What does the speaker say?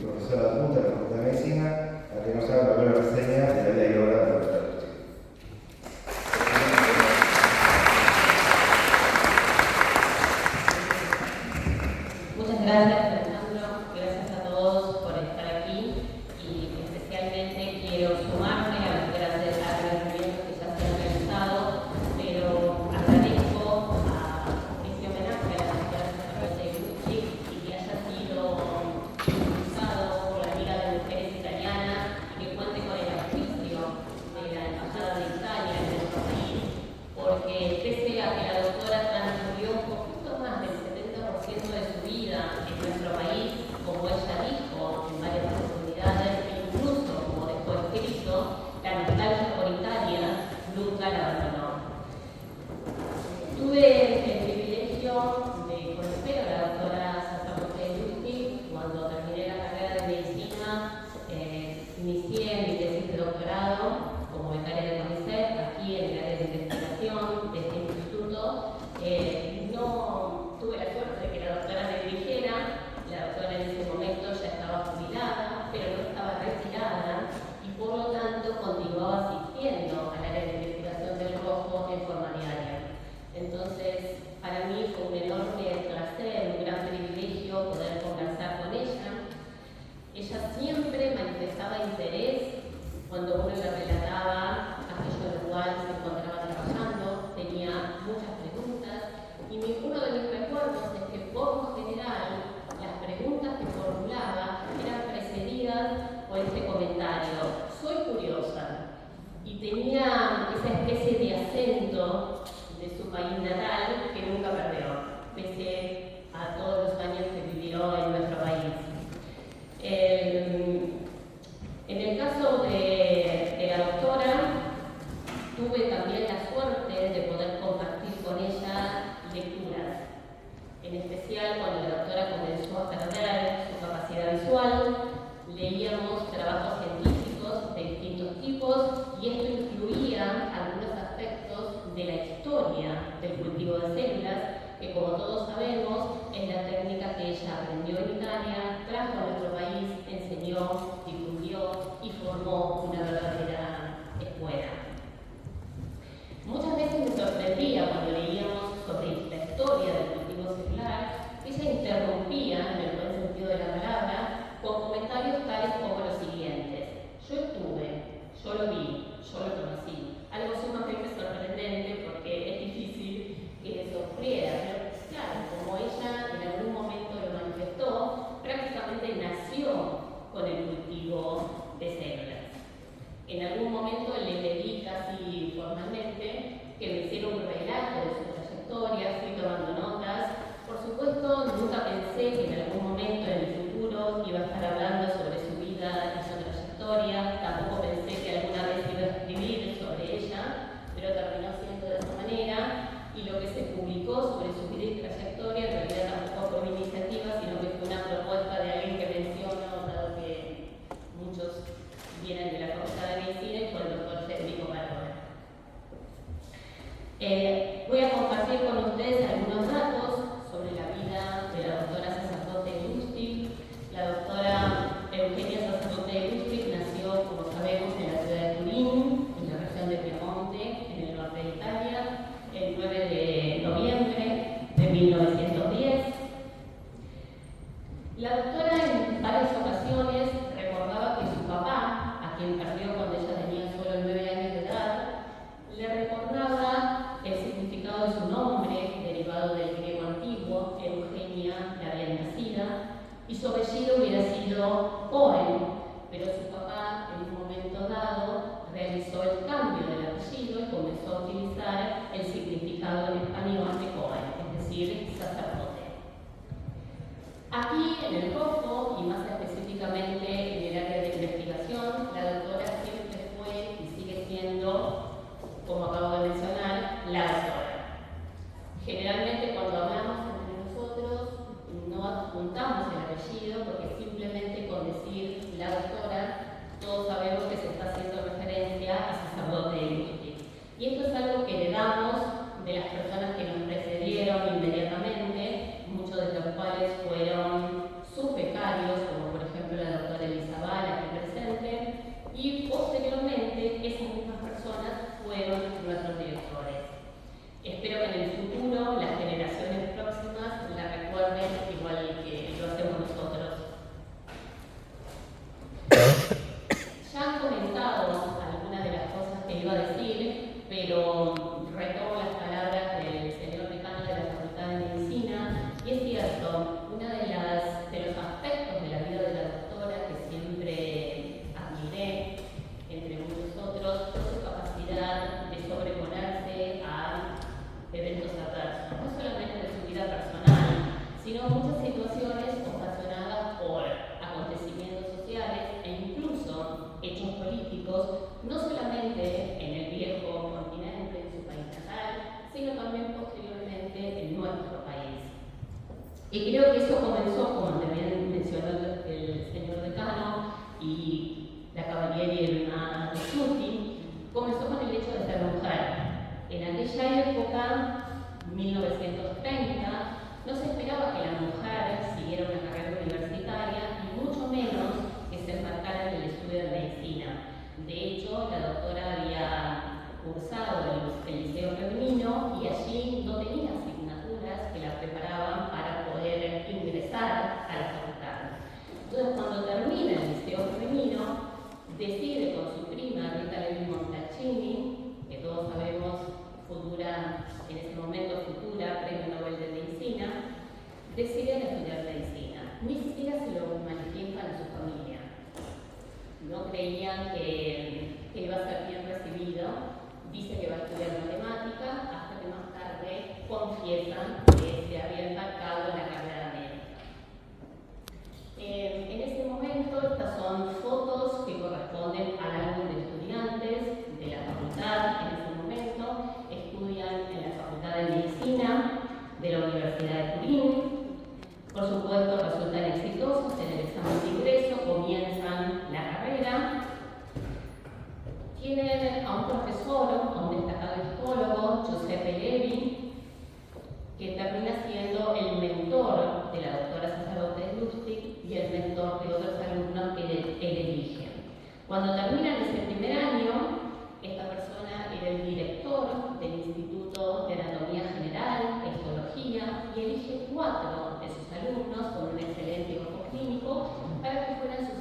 profesora adjunta de la Facultad de Medicina, a que nos haga una reseña de la vida y obra de la doctora Lustig. Muchas gracias, Alejandro. Gracias a todos por estar aquí y especialmente quiero sumarme a los grandes agradecimientos que ya se han realizado, pero agradezco a este homenaje a la doctora Rosa Lustig y que haya sido impulsado por la Liga de Mujeres Italianas y que cuente con el auspicio de la Embajada de Italia en nuestro país, porque pese a que la doctora transcurrió un poquito más del 70% de su vida en nuestro país, como ella dijo en varias oportunidades, e incluso como dejó escrito, la nostalgia por Italia nunca la abandonó. Tuve el privilegio de conocer a la doctora Rosa Lustig cuando terminé la carrera de medicina. Inicié mi tesis de doctorado como becaria de CONICET aquí en el área de investigación de este instituto. No tuve la suerte de que la doctora me dirigiera. La doctora en ese momento ya estaba jubilada, pero no estaba retirada y por lo tanto continuaba asistiendo al área de investigación del Rojo en forma diaria. Entonces, para mí fue un enorme placer, un gran privilegio poder conversar con ella. Ella siempre manifestaba interés cuando uno le relataba aquello en lo cual se encontraba trabajando, tenía muchas preguntas y uno de mis recuerdos es que por lo general las preguntas que formulaba eran precedidas por este comentario: soy curiosa, y tenía esa especie de acento de su país natal que nunca perdió, pese a todos los años que vivió en nuestro país. En el caso de la doctora, tuve también la suerte de poder compartir con ella lecturas, en especial cuando la doctora comenzó a perder su capacidad visual. Leíamos trabajos científicos de distintos tipos y esto incluía algunos aspectos de la historia del cultivo de células, que como todos sabemos es la técnica que ella aprendió en Italia, trajo a nuestro país, enseñó, difundió y formó una verdadera escuela. Muchas veces me sorprendía cuando leíamos sobre la historia del cultivo celular, que ella interrumpía, en el buen sentido de la palabra, con comentarios tales como los siguientes: yo estuve, yo lo vi, yo lo conocí. Algo sumamente sorprendente porque es difícil que eso ocurriera, pero claro, como ella en algún momento lo manifestó, prácticamente nació con el cultivo de células. En algún momento le pedí casi formalmente que me hiciera un relato de su trayectoria, fui tomando notas. Por supuesto, nunca pensé que en algún momento en el futuro iba a estar hablando sobre su vida y su trayectoria, tampoco pensé que alguna vez iba a escribir sobre ella, pero terminó siendo de esa manera, y lo que se publicó sobre su vida y trayectoria en realidad tampoco fue mi iniciativa, sino que fue una propuesta de alguien que menciono, dado que muchos vienen de la Facultad de Medicina, y fue el doctor Federico Barona. Voy a compartir con ustedes algunos datos sobre la vida de la doctora Sacerdote Lustig. La doctora Eugenia Sacerdote Lustig nació, como sabemos, en la ciudad de Turín, en la región de Piemonte, en el norte de Italia, el 9 de noviembre de 1910. La doctora en varias ocasiones recordaba que su papá, a quien perdió cuando ella tenía solo 9 años de edad, le recordaba el significado de su nombre, derivado del griego antiguo, Eugenia, la bien nacida, y su apellido hubiera sido Cohen, pero su papá en un momento dado realizó el cambio del apellido y comenzó a utilizar el significado en español de Cohen, es decir, sacerdote. Aquí en el Rojo, y más específicamente en el área de investigación, la doctora siempre fue y sigue siendo, como acabo de mencionar, la doctora. Generalmente cuando hablamos entre nosotros no adjuntamos el apellido, porque simplemente con decir la doctora todos sabemos que se está haciendo referencia a sacerdote Lustig. Y esto es algo que heredamos de las personas que nos precedieron inmediatamente, muchos de los cuales fueron sus becarios el liceo femenino y allí no tenía asignaturas que la preparaban para poder ingresar a la facultad. Entonces, cuando termina el liceo femenino, decide con su prima Rita Levi Montalcini, que todos sabemos en ese momento futura premio Nobel de Medicina, deciden estudiar medicina. Ni siquiera se lo manifiestan a su familia. No creían que iba a ser bien recibido. Dice que va a estudiar matemática, hasta que más tarde confiesan que se había embarcado en la carrera médica. En ese momento, estas son fotos que corresponden al álbum de estudiantes de la facultad. En ese momento estudian en la Facultad de Medicina de la Universidad de Turín. Por supuesto, resultan exitosos en el examen de ingreso, comienzan la carrera. Tienen a un profesor, a un destacado histólogo, Giuseppe Levi, que termina siendo el mentor de la doctora Sacerdote Lustig y el mentor de otros alumnos que él elige. Cuando terminan ese primer año, esta persona era el director del Instituto de Anatomía General, Histología, y elige 4 de sus alumnos con un excelente ojo clínico para que fueran sus